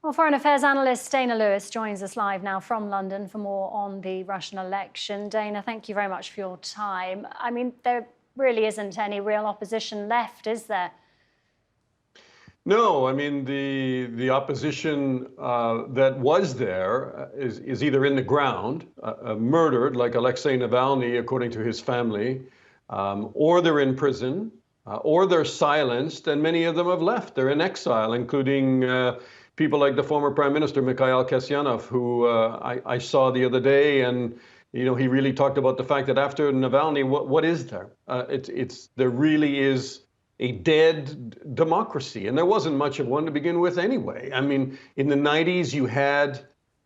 Well, Foreign Affairs analyst Dana Lewis joins us live now from London for more on the Russian election. Dana, thank you very much for your time. I mean, there really isn't any real opposition left, is there? No, I mean, the opposition that was there is either in the ground, murdered, like Alexei Navalny, according to his family, or they're in prison, or they're silenced, and many of them have left. They're in exile, including people like the former Prime Minister, Mikhail Kasyanov, who I saw the other day, and he really talked about the fact that after Navalny, what is there? There really is a dead democracy, and there wasn't much of one to begin with anyway. I mean, in the 90s, you had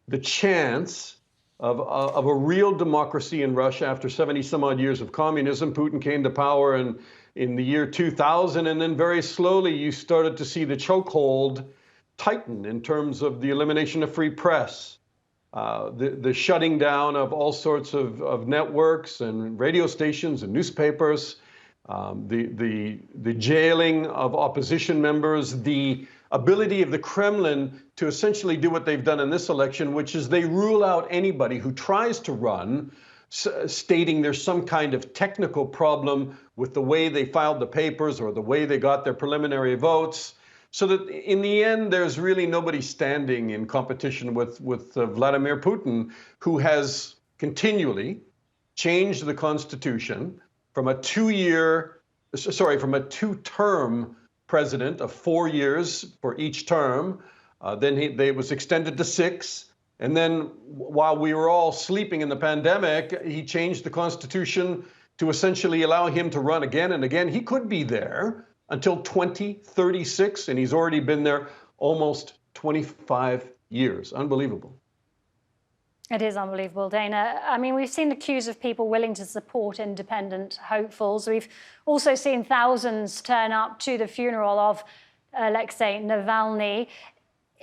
the chance of a real democracy in Russia after 70 some odd years of communism. Putin came to power in the year 2000, and then very slowly you started to see the chokehold tighten in terms of the elimination of free press, the shutting down of all sorts of networks and radio stations and newspapers, the jailing of opposition members, the ability of the Kremlin to essentially do what they've done in this election, which is they rule out anybody who tries to run, stating there's some kind of technical problem with the way they filed the papers or the way they got their preliminary votes. So that in the end, there's really nobody standing in competition with Vladimir Putin, who has continually changed the Constitution from a two-term president of 4 years for each term. Then it was extended to 6. And then while we were all sleeping in the pandemic, he changed the Constitution to essentially allow him to run again and again. He could be there until 2036, and he's already been there almost 25 years. Unbelievable. It is unbelievable, Dana. I mean, we've seen the queues of people willing to support independent hopefuls. We've also seen thousands turn up to the funeral of Alexei Navalny.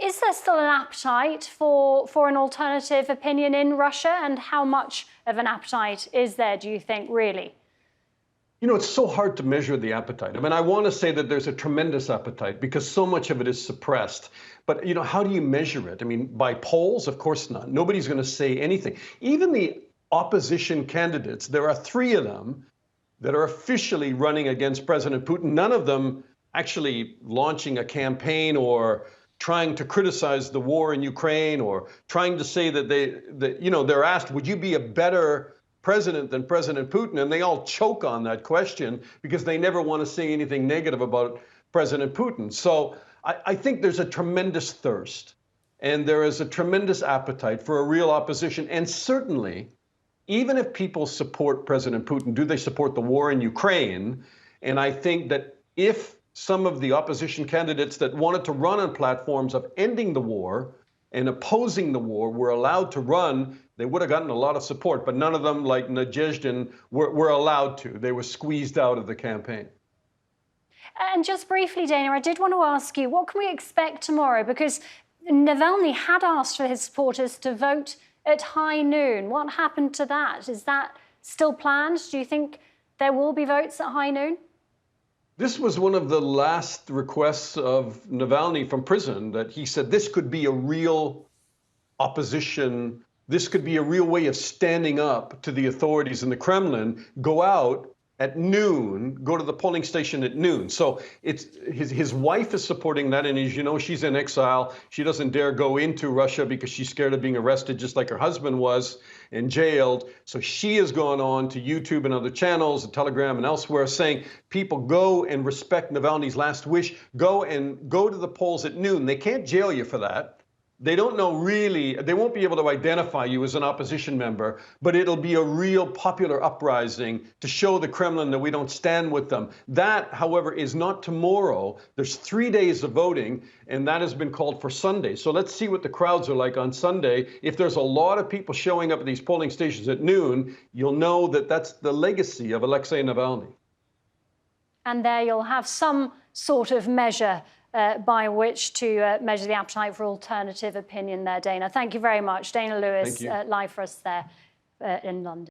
Is there still an appetite for an alternative opinion in Russia? And how much of an appetite is there, do you think, really? It's so hard to measure the appetite. I mean, I want to say that there's a tremendous appetite because so much of it is suppressed. But, how do you measure it? I mean, by polls? Of course not. Nobody's going to say anything. Even the opposition candidates, there are 3 of them that are officially running against President Putin. None of them actually launching a campaign or trying to criticize the war in Ukraine or trying to say that they're asked, would you be a better president than President Putin? And they all choke on that question because they never want to say anything negative about President Putin. So I think there's a tremendous thirst and there is a tremendous appetite for a real opposition. And certainly, even if people support President Putin, do they support the war in Ukraine? And I think that if some of the opposition candidates that wanted to run on platforms of ending the war and opposing the war were allowed to run, they would have gotten a lot of support, but none of them, like Nadezhdin, were allowed to. They were squeezed out of the campaign. And just briefly, Dana, I did want to ask you, what can we expect tomorrow? Because Navalny had asked for his supporters to vote at high noon. What happened to that? Is that still planned? Do you think there will be votes at high noon? This was one of the last requests of Navalny from prison, that he said this could be a real opposition. This could be a real way of standing up to the authorities in the Kremlin. Go out at noon, go to the polling station at noon. So it's his wife is supporting that. And as you know, she's in exile. She doesn't dare go into Russia because she's scared of being arrested, just like her husband was, and jailed. So she has gone on to YouTube and other channels, Telegram and elsewhere, saying, people, go and respect Navalny's last wish. Go to the polls at noon. They can't jail you for that. They don't know really, they won't be able to identify you as an opposition member, but it'll be a real popular uprising to show the Kremlin that we don't stand with them. That, however, is not tomorrow. There's 3 days of voting, and that has been called for Sunday. So let's see what the crowds are like on Sunday. If there's a lot of people showing up at these polling stations at noon, you'll know that that's the legacy of Alexei Navalny. And there you'll have some sort of measure by which to measure the appetite for alternative opinion there, Dana. Thank you very much. Dana Lewis, live for us there in London.